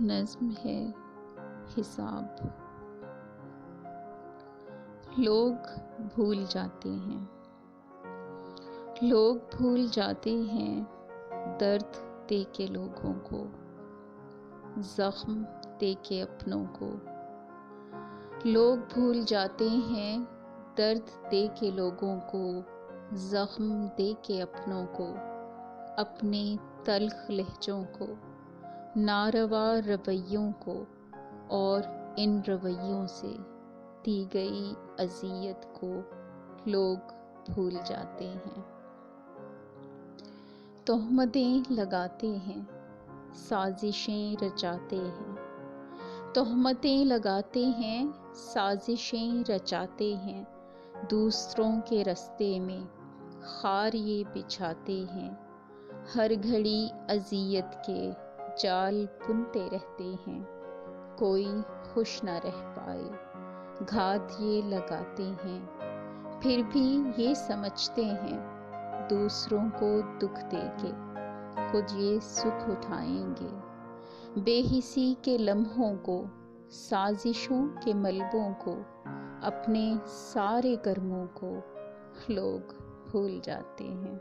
نظم ہے حساب۔ لوگ بھول جاتے ہیں، لوگ بھول جاتے ہیں درد دے کے لوگوں کو، زخم دے کے اپنوں کو۔ لوگ بھول جاتے ہیں درد دے کے لوگوں کو، زخم دے کے اپنوں کو، اپنے تلخ لہجوں کو، ناروا رویوں کو، اور ان رویوں سے دی گئی اذیت کو لوگ بھول جاتے ہیں۔ تہمتیں لگاتے ہیں، سازشیں رچاتے ہیں، تہمتیں لگاتے ہیں، سازشیں رچاتے ہیں، دوسروں کے رستے میں خار یہ بچھاتے ہیں، ہر گھڑی اذیت کے جال بنتے رہتے ہیں، کوئی خوش نہ رہ پائے گھات یہ لگاتے ہیں، پھر بھی یہ سمجھتے ہیں دوسروں کو دکھ دے کے خود یہ سکھ اٹھائیں گے۔ بے حسی کے لمحوں کو، سازشوں کے ملبوں کو، اپنے سارے کرموں کو لوگ بھول جاتے ہیں۔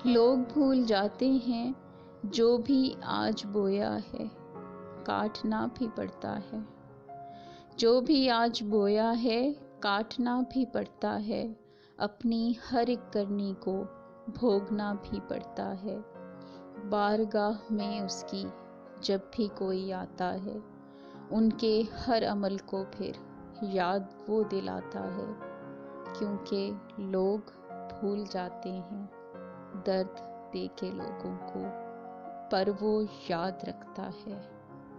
لوگ بھول جاتے ہیں جو بھی آج بویا ہے کاٹنا بھی پڑتا ہے، جو بھی آج بویا ہے کاٹنا بھی پڑتا ہے، اپنی ہر ایک کرنی کو بھوگنا بھی پڑتا ہے۔ بارگاہ میں اس کی جب بھی کوئی آتا ہے، ان کے ہر عمل کو پھر یاد وہ دلاتا ہے، کیونکہ لوگ بھول جاتے ہیں درد دے کے لوگوں کو، پر وہ یاد رکھتا ہے،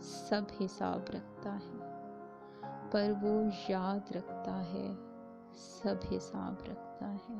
سب حساب رکھتا ہے، پر وہ یاد رکھتا ہے، سب حساب رکھتا ہے۔